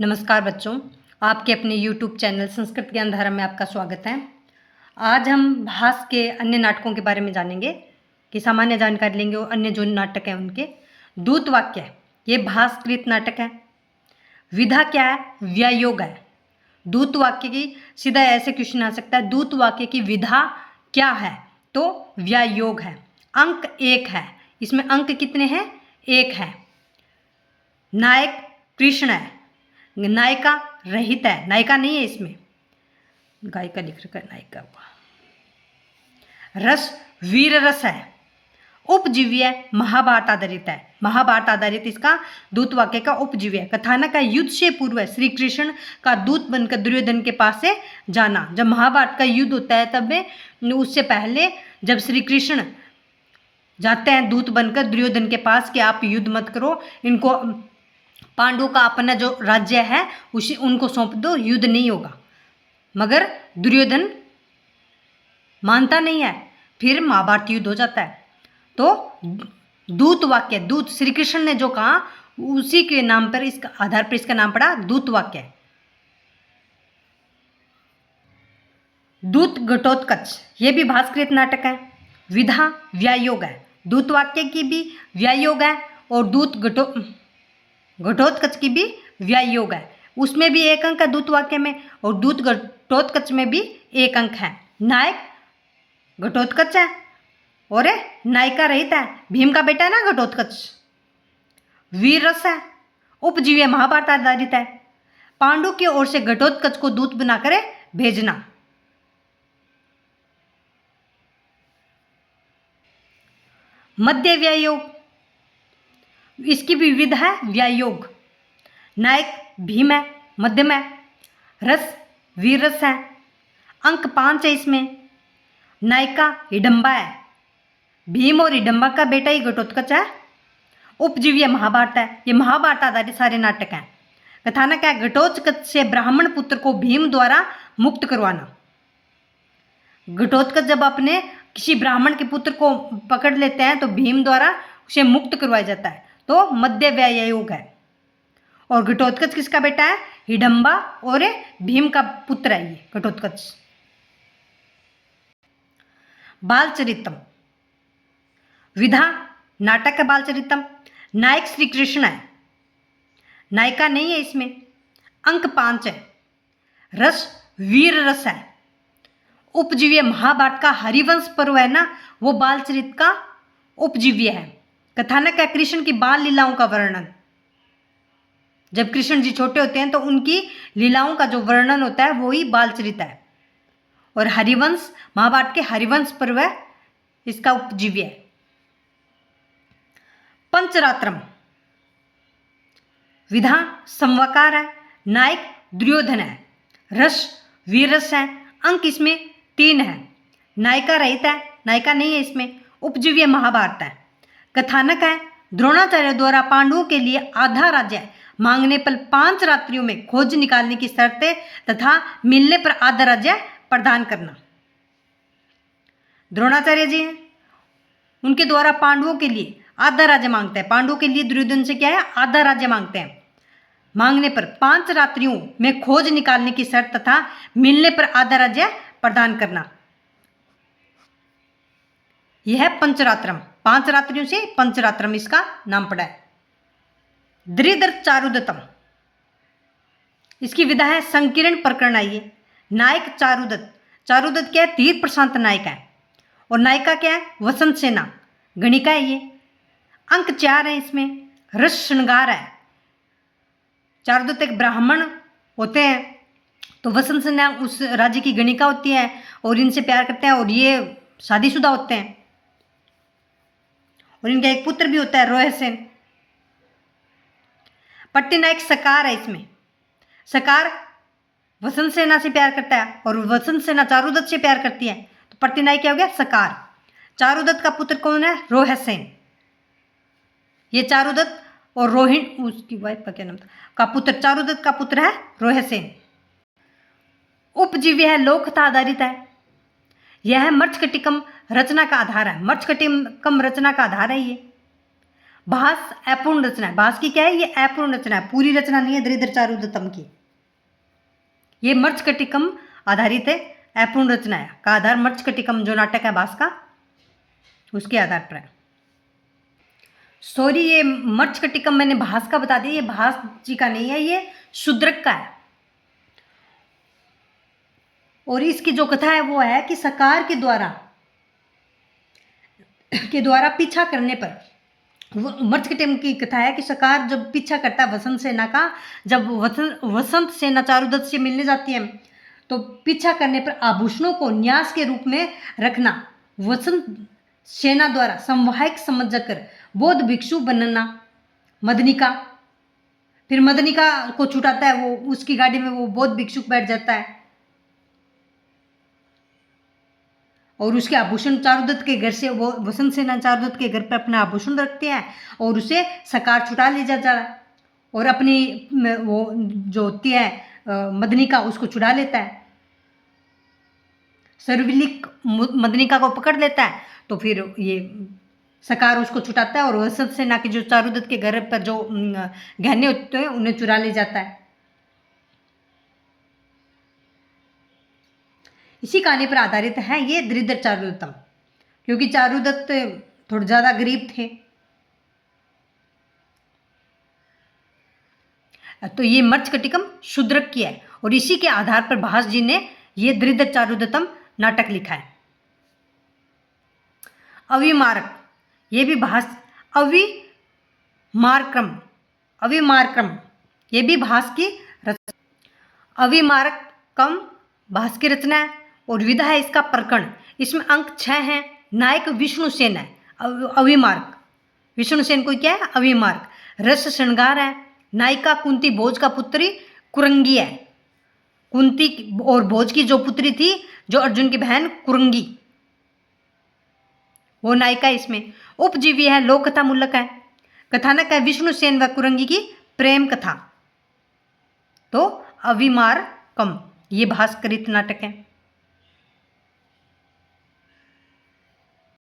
नमस्कार बच्चों, आपके अपने YouTube चैनल संस्कृत ज्ञान धारा में आपका स्वागत है। आज हम भास के अन्य नाटकों के बारे में जानेंगे कि सामान्य जानकारी लेंगे और अन्य जो नाटक हैं उनके। दूत वाक्य ये भासकृत नाटक है। विधा क्या है? व्यायोग है। दूत वाक्य की सीधा ऐसे क्वेश्चन आ सकता है, दूत वाक्य की विधा क्या है? तो व्यायोग है। अंक 1 है। इसमें अंक कितने हैं? 1 है। नायक कृष्ण है, नायिका रहित है, नायिका नहीं है इसमें, गायिका लिख रखा है, नायिका। रस वीर रस है। उपजीव्य महाभारत आधारित है। महाभारत आधारित इसका दूत वाक्य का उपजीव्य है। कथानक का युद्ध से पूर्व श्री कृष्ण का दूत बनकर दुर्योधन के पास से जाना। जब महाभारत का युद्ध होता है तब में उससे पहले जब श्री कृष्ण जाते हैं दूत बनकर दुर्योधन के पास कि आप युद्ध मत करो, इनको पांडु का अपना जो राज्य है उसी उनको सौंप दो, युद्ध नहीं होगा। मगर दुर्योधन मानता नहीं है, फिर महाभारत युद्ध हो जाता है। तो दूत वाक्य, दूत श्री कृष्ण ने जो कहा उसी के नाम पर, इसका आधार पर इसका नाम पड़ा दूत वाक्य। दूत घटोत्कच ये भी भास्कृत नाटक है। विधा व्यायोग है। दूत वाक्य की भी व्यायोग है और दूत घटोत्कच की भी व्यायोग है। उसमें भी 1 अंक है दूत वाक्य में और दूत घटोत्कच में भी 1 अंक है। नायक घटोत्कच है और नायिका रहित है। भीम का बेटा है ना घटोत्कच। वीर रस है। उपजीव्य महाभारत आधारित है। पांडु की ओर से घटोत्कच को दूत बनाकर भेजना। मध्य व्यायोग इसकी भी विधा है व्यायोग। नायक भीम है, मध्यम है। रस वीर रस है। अंक 5 है इसमें। नायिका हिडंबा है। भीम और हिडंबा का बेटा ही घटोत्कच है। उपजीव्य महाभारत है। ये महाभारत आधारित सारे नाटक हैं। कथानक है घटोत्कच से ब्राह्मण पुत्र को भीम द्वारा मुक्त करवाना। घटोत्कच जब अपने किसी ब्राह्मण के पुत्र को पकड़ लेते हैं तो भीम द्वारा उसे मुक्त करवाया जाता है। तो मध्य व्यायोग है। और घटोत्कच किसका बेटा है? हिडंबा और भीम का पुत्र है ये घटोत्कच। बालचरितम विधा नाटक है बालचरितम। नायक श्री कृष्ण है, नायिका नहीं है इसमें। अंक 5 है। रस वीर रस है। उपजीव्य महाभारत का हरिवंश पर्व है ना, वो बालचरित का उपजीव्य है। कथानक है कृष्ण की बाल लीलाओं का वर्णन। जब कृष्ण जी छोटे होते हैं तो उनकी लीलाओं का जो वर्णन होता है वो ही बालचरित है। और हरिवंश महाभारत के हरिवंश पर्व है इसका उपजीव्य है। पंचरात्रम विधा संवाकार है। नायक दुर्योधन है। रस वीररस है। अंक इसमें 3 है। नायिका रहित है, नायिका नहीं है इसमें। उपजीव्य महाभारत है। कथानक है द्रोणाचार्य द्वारा पांडवों के लिए आधा राज्य मांगने पर 5 रात्रियों में खोज निकालने की शर्तें तथा मिलने पर आधा राज्य प्रदान करना। द्रोणाचार्य जी हैं, उनके द्वारा पांडवों के लिए आधा राज्य मांगते हैं। पांडवों के लिए दुर्योधन से क्या है? आधा राज्य मांगते हैं। मांगने पर 5 रात्रियों में खोज निकालने की शर्त तथा मिलने पर आधा राज्य प्रदान करना। यह है पंचरात्रम। 5 रात्रियों से पंचरात्रम इसका नाम पड़ा है। द्रिदर चारुदत्तम इसकी विधा है संकीर्ण प्रकरण। आइए, नायक चारुदत्त। चारुदत्त क्या है? तीर प्रशांत नायक है। और नायिका क्या है? वसंत सेना, गणिका है ये। अंक 4 है इसमें। रस श्रृंगार है। चारुदत्त एक ब्राह्मण होते हैं तो वसंत सेना उस राज्य की गणिका होती है और इनसे प्यार करते हैं और ये शादीशुदा होते हैं। और इनका एक पुत्र भी होता है रोहसेन। पट्टिनायक सकार है इसमें। सकार वसंत सेना से प्यार करता है और वसंत सेना चारुदत्त से प्यार करती है, तो पट्टिनायक क्या हो गया? सकार। चारुदत्त का पुत्र कौन है? रोहसेन। ये चारुदत्त और रोहिणी उसकी वाइफ का क्या नाम था का पुत्र, चारुदत्त का पुत्र है रोहसेन। उपजीव्य है, लोक कथा आधारित है। यह मर्चकटिकम रचना का आधार है। मर्चकटिकम रचना का आधार है ये। भास अपूर्ण रचना है। भास की क्या है? ये अपूर्ण रचना है, पूरी रचना नहीं है दरिद्र चारुदत्तम की। ये मर्चकटिकम आधारित है, अपूर्ण रचना है का आधार मर्चकटिकम जो नाटक है भास का, उसके आधार पर है। सॉरी, ये मर्चकटिकम मैंने भास का बता दिया, ये भास जी का नहीं है, ये शूद्रक का है। और इसकी जो कथा है वो है कि सकार के द्वारा पीछा करने पर, वो मर्चकटिकम की कथा है कि सकार जब पीछा करता है वसंत सेना का, जब वसंत सेना चारुदत्त से मिलने जाती है तो पीछा करने पर आभूषणों को न्यास के रूप में रखना वसंत सेना द्वारा संवाहक समझकर बौद्ध भिक्षु बनना मदनिका, फिर मदनिका को छुटाता है, वो उसकी गाड़ी में वो बौद्ध भिक्षु बैठ जाता है और उसके आभूषण चारुदत्त के घर से, वो वसंत सेना चारुदत्त के घर पर अपना आभूषण रखते हैं और उसे सकार छुटा ले जाता है और अपनी वो जो होती है मदनिका उसको छुड़ा लेता है। सर्विलिक मदनिका को पकड़ लेता है तो फिर ये सकार उसको छुटाता है और वसंत सेना के जो चारुदत्त के घर पर जो गहने होते हैं उन्हें चुरा ले जाता है। इसी कहानी पर आधारित है ये दरिद्र चारुदत्तम, क्योंकि चारुदत्त थोड़े ज़्यादा गरीब थे। तो ये मर्चकटिकम शूद्रक की है और इसी के आधार पर भास जी ने ये दरिद्र चारुदत्तम नाटक लिखा है। अविमारक, ये भी भास, अविमारक्रम ये भी भास की रचना। अविमारकम भास की रचना है और विधा है इसका प्रकरण। इसमें अंक 6 हैं। नायक विष्णुसेन है। अविमार्क विष्णुसेन कोई क्या है? अविमार्क। रस श्रृंगार है। नायिका कुंती भोज का पुत्री कुरंगी है। कुंती और भोज की जो पुत्री थी, जो अर्जुन की बहन कुरंगी, वो नायिका इसमें। उपजीवी है, लोक कथा मूलक है। कथानक है विष्णुसेन व कुरंगी की प्रेम कथा। तो अविमारकम ये भास्करित नाटक है।